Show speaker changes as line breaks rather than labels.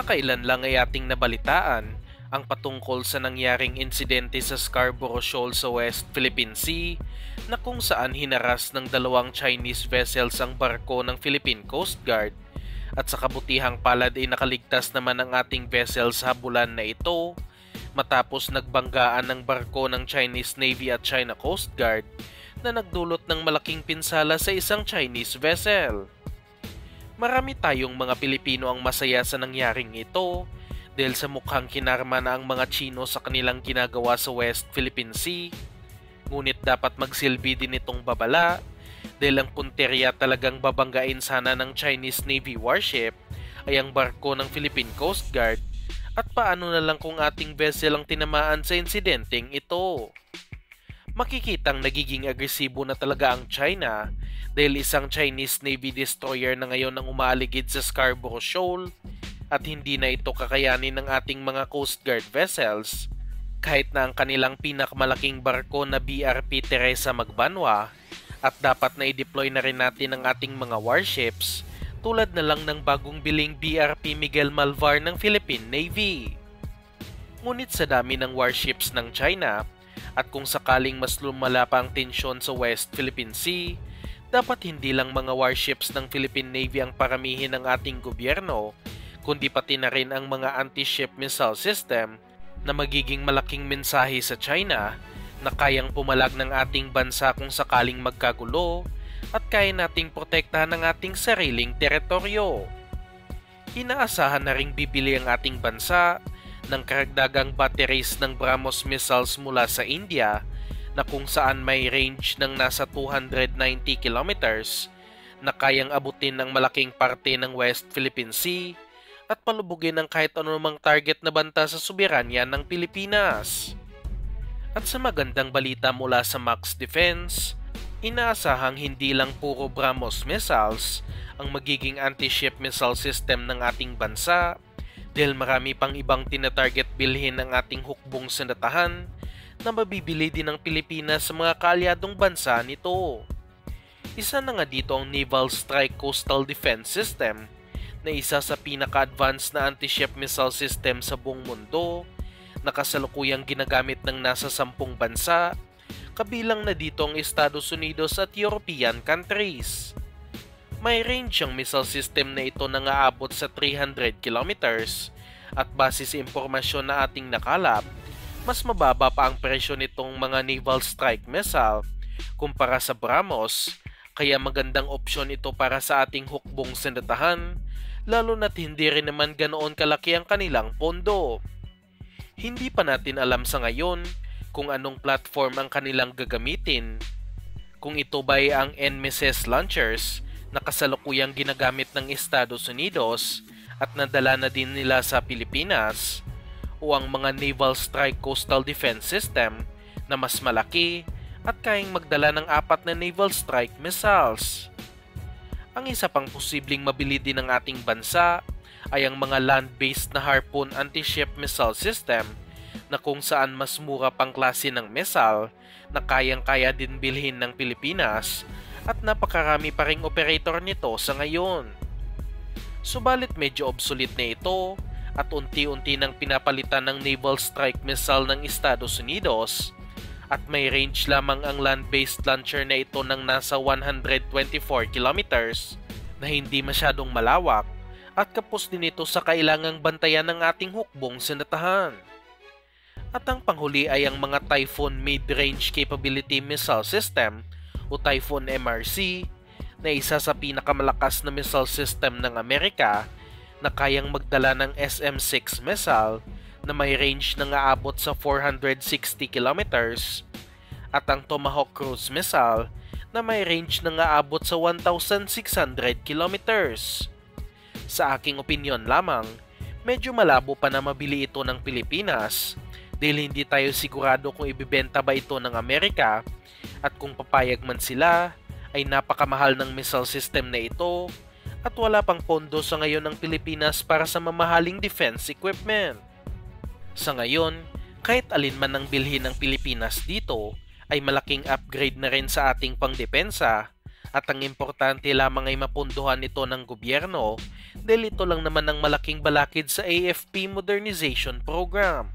Kamakailan lang ay ating nabalitaan ang patungkol sa nangyaring insidente sa Scarborough Shoal sa West Philippine Sea na kung saan hinaras ng dalawang Chinese vessels ang barko ng Philippine Coast Guard at sa kabutihang palad ay nakaligtas naman ang ating vessel sa habulan na ito matapos nagbanggaan ng barko ng Chinese Navy at China Coast Guard na nagdulot ng malaking pinsala sa isang Chinese vessel. Marami tayong mga Pilipino ang masaya sa nangyaring ito dahil sa mukhang kinarma na ang mga Chino sa kanilang ginagawa sa West Philippine Sea. Ngunit dapat magsilbi din itong babala dahil ang punterya talagang babanggain sana ng Chinese Navy warship ay ang barko ng Philippine Coast Guard at paano na lang kung ating vessel ang tinamaan sa insidenteng ito. Makikitang nagiging agresibo na talaga ang China dahil isang Chinese Navy destroyer na ngayon ang umaaligid sa Scarborough Shoal at hindi na ito kakayanin ng ating mga Coast Guard vessels kahit na ang kanilang pinakamalaking barko na BRP Teresa Magbanwa at dapat na i-deploy na rin natin ang ating mga warships tulad na lang ng bagong biling BRP Miguel Malvar ng Philippine Navy. Ngunit sa dami ng warships ng China at kung sakaling mas lumala pa ang tensyon sa West Philippine Sea, dapat hindi lang mga warships ng Philippine Navy ang paramihin ng ating gobyerno, kundi pati na rin ang mga anti-ship missile system na magiging malaking mensahe sa China na kayang pumalag ng ating bansa kung sakaling magkagulo at kaya nating protektahan ang ating sariling teritoryo. Inaasahan na ring bibili ang ating bansa ng karagdagang batteries ng BrahMos missiles mula sa India na kung saan may range ng nasa 290 kilometers na kayang abutin ang malaking parte ng West Philippine Sea at palubugin ang kahit anumang target na banta sa soberanya ng Pilipinas. At sa magandang balita mula sa Max Defense, inaasahang hindi lang puro BrahMos missiles ang magiging anti-ship missile system ng ating bansa dahil marami pang ibang tinatarget bilhin ng ating hukbong sandatahan na mabibili din ng Pilipinas sa mga kaalyadong bansa nito. Isa na nga dito ang Naval Strike Coastal Defense System na isa sa pinaka-advanced na anti-ship missile system sa buong mundo na kasalukuyang ginagamit ng nasa 10 bansa, kabilang na dito ang Estados Unidos at European countries. May range ang missile system na ito na aabot sa 300 kilometers at base sa impormasyon na ating nakalap, mas mababa pa ang presyo nitong mga naval strike missile kumpara sa BrahMos, kaya magandang opsyon ito para sa ating hukbong sandatahan, lalo na't hindi rin naman ganoon kalaki ang kanilang pondo. Hindi pa natin alam sa ngayon kung anong platform ang kanilang gagamitin, kung ito ba ay ang NMSS launchers na kasalukuyang ginagamit ng Estados Unidos at nadala na din nila sa Pilipinas, o ang mga Naval Strike Coastal Defense System na mas malaki at kayang magdala ng 4 na naval strike missiles. Ang isa pang posibleng mabili din ng ating bansa ay ang mga land-based na Harpoon anti-ship missile system na kung saan mas mura pang klase ng missile na kayang-kaya din bilhin ng Pilipinas at napakarami pa ring operator nito sa ngayon. Subalit medyo obsolete na ito at unti-unti nang pinapalitan ng naval strike missile ng Estados Unidos at may range lamang ang land-based launcher na ito ng nasa 124 kilometers na hindi masyadong malawak at kapos din ito sa kailangang bantayan ng ating hukbong sandatahan. At ang panghuli ay ang mga Typhoon Mid-Range Capability Missile System o Typhoon MRC na isa sa pinakamalakas na missile system ng Amerika na kayang magdala ng SM-6 missile na may range na aabot sa 460 kilometers at ang Tomahawk cruise missile na may range na aabot sa 1,600 kilometers. Sa aking opinyon lamang, medyo malabo pa na mabili ito ng Pilipinas dahil hindi tayo sigurado kung ibibenta ba ito ng Amerika at kung papayag man sila ay napakamahal ng missile system na ito at wala pang pondo sa ngayon ng Pilipinas para sa mamahaling defense equipment. Sa ngayon, kahit alin man ang bilhin ng Pilipinas dito ay malaking upgrade na rin sa ating pangdepensa At ang importante lamang ay mapunduhan ito ng gobyerno dahil ito lang naman ang malaking balakid sa AFP Modernization Program.